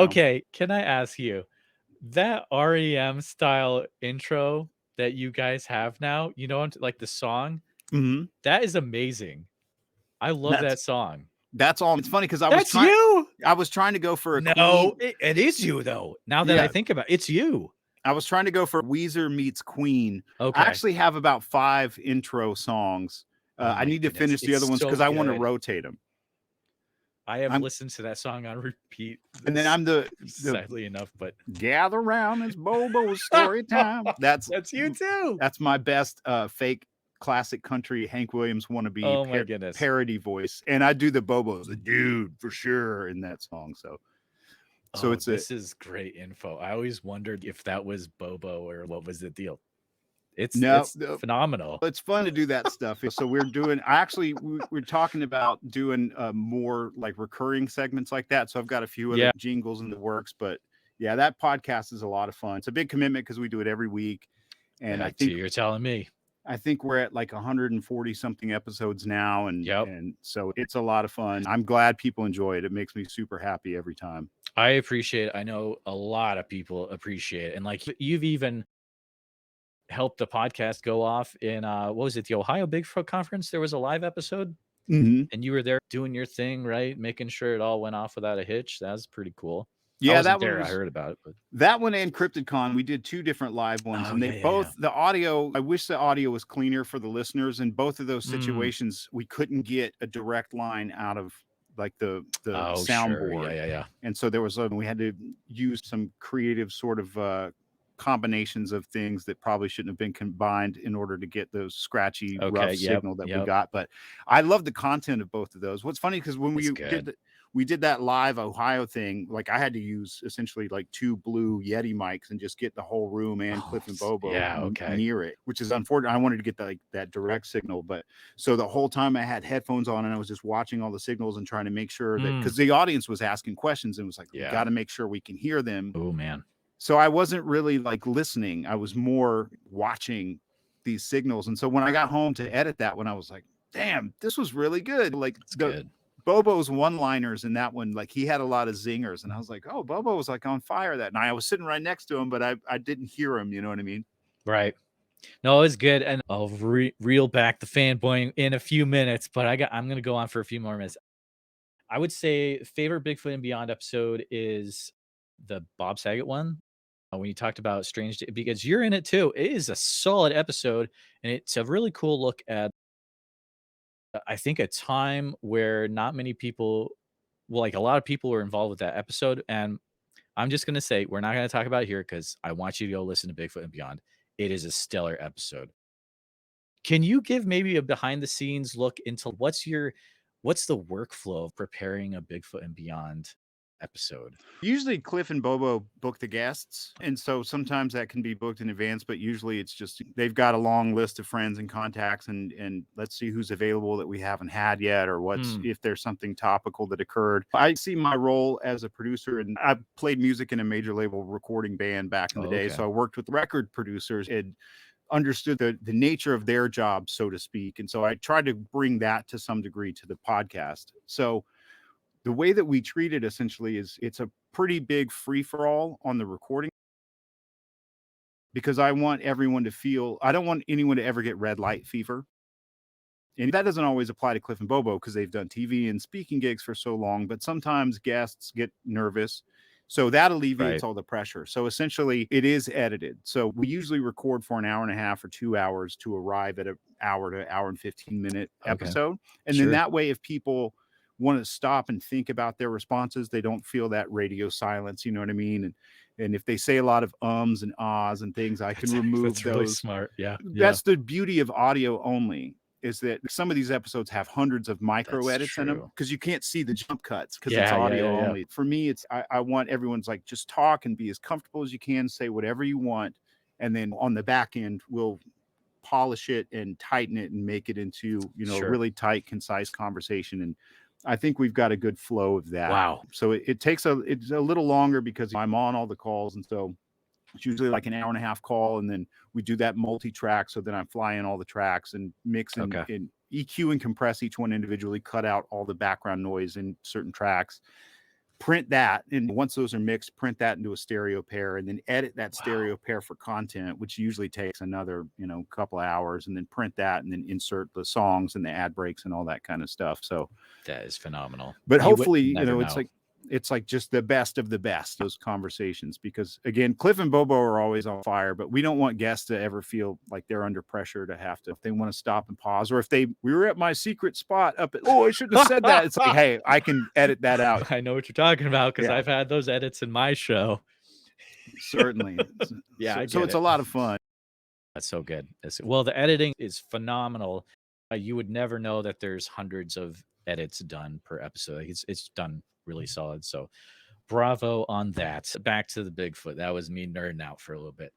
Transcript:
Okay, can I ask you that REM style intro that you guys have now, like the song, Mhm. that is amazing. I love That's that song. that's all. It's funny because That's you? I was trying to go for a No, Queen. it is you though. Now that I Yeah, think about it, it's you. I was trying to go for Weezer meets Queen. I Okay. actually have about 5 intro songs. Oh I my need to goodness, finish the it's other ones so because I want to good. rotate them. I have I'm listened to that song on repeat, and then I'm the sadly enough, but gather round, it's Bobo's story time. that's you too. That's my best fake classic country Hank Williams wannabe Oh my goodness. parody voice, and I do the Bobo's the dude for sure in that song. So Oh, it's a this is great info. I always wondered if that was Bobo or what was the deal. It's no, it's no, phenomenal. it's fun to do that stuff. So we're doing. We're talking about doing more like recurring segments like that. So I've got a few other Yeah. jingles in the works, but yeah, that podcast is a lot of fun. It's a big commitment because we do it every week, and Yeah, too, you're telling me. I think we're at like 140 something episodes now, Yep. and so it's a lot of fun. I'm glad people enjoy it. It makes me super happy every time. I appreciate it. I know a lot of people appreciate it. And like you've even helped the podcast go off in what was it, the Ohio Bigfoot conference? There was a live episode Mhm. and you were there doing your thing, right? Making sure it all went off without a hitch. That was pretty cool. I Yeah, wasn't there. I heard about it, but that one and CryptidCon. We did 2 different live ones, oh and they yeah, yeah, yeah. both the audio. I wish the audio was cleaner for the listeners. In both of those Mm. situations, we couldn't get a direct line out of like the Oh, sure. Yeah, soundboard, yeah, yeah. and so we had to use some creative sort of combinations of things that probably shouldn't have been combined in order to get those scratchy, Okay. rough Yep. signal that we Yep. got. But I love the content of both of those. What's funny because when It's good. we did that live Ohio thing, like I had to use essentially like 2 blue Yeti mics and just get the whole room and Oh, Cliff and Bobo yeah. Okay. near it, which is unfortunate. I wanted to get that direct signal, but so the whole time I had headphones on and I was just watching all the signals and trying to make sure that Mm. because the audience was asking questions and was like, we Yeah. got to make sure we can hear them. Oh man. So I wasn't really like listening. I was more watching these signals. And so when I got home to edit that one, I was like, damn, this was really good. Like It's the good. Bobo's one-liners in that one, like he had a lot of zingers. And I was like, oh, Bobo was like on fire that night. I was sitting right next to him, but I didn't hear him. You know what I mean? Right. No, it's good. And I'll reel back the fanboy in a few minutes, but I'm gonna go on for a few more minutes. I would say favorite Bigfoot and Beyond episode is the Bob Saget one. When you talked about because you're in it too. It is a solid episode, and it's a really cool look at I think a time where not many people, well, like a lot of people were involved with that episode. And I'm just gonna say we're not gonna talk about it here because I want you to go listen to Bigfoot and Beyond. It is a stellar episode. Can you give maybe a behind the scenes look into what's the workflow of preparing a Bigfoot and Beyond episode? Usually Cliff and Bobo book the guests. And so sometimes that can be booked in advance, but usually it's just they've got a long list of friends and contacts and let's see who's available that we haven't had yet or what's Hmm. if there's something topical that occurred. I see my role as a producer and I played music in a major label recording band back in Oh, the day. okay. So I worked with record producers and understood the nature of their job, so to speak. And so I tried to bring that to some degree to the podcast. So the way that we treat it essentially is it's a pretty big free for all on the recording because I want everyone to feel I don't want anyone to ever get red light fever. And that doesn't always apply to Cliff and Bobo because they've done TV and speaking gigs for so long, but sometimes guests get nervous. So that alleviates Right. all the pressure. So essentially, it is edited. So we usually record for an hour and a half or 2 hours to arrive at an hour to hour and 15-minute Okay. episode. And then Sure. that way, if people want to stop and think about their responses, they don't feel that radio silence. You know what I mean? And if they say a lot of ums and ahs and things, I can remove That's really those. smart. Yeah. Yeah. That's the beauty of audio only is that some of these episodes have hundreds of micro That's edits in them true. because you can't see the jump cuts because it's Yeah. Yeah. audio Yeah. Yeah. only. For me, I want everyone's like just talk and be as comfortable as you can, say whatever you want, and then on the back end we'll polish it and tighten it and make it into a Sure. really tight, concise conversation. And I think we've got a good flow of that. Wow. So it's a little longer because I'm on all the calls, and so it's usually like an hour and a half call, and then we do that multi-track. So then I fly in all the tracks and mix Okay. and EQ and compress each one individually, cut out all the background noise in certain tracks. print that, and once those are mixed, print that into a stereo pair, and then edit that Wow. stereo pair for content, which usually takes another, couple of hours, and then print that, and then insert the songs and the ad breaks and all that kind of stuff. So That is phenomenal. but You would hopefully, never it's know. like just the best of the best, those conversations, because again, Cliff and Bobo are always on fire, but we don't want guests to ever feel like they're under pressure to have to, if they want to stop and pause, or if we were at my secret spot up at, oh, I shouldn't have said that. It's like, hey, I can edit that out. I know what you're talking about because Yeah. I've had those edits in my show. Certainly. Yeah, I So get it's it. a lot of fun. That's so good. Well, the editing is phenomenal. You would never know that there's hundreds of edits done per episode. Like, it's done really solid. So bravo on that. Back to the Bigfoot. That was me nerding out for a little bit.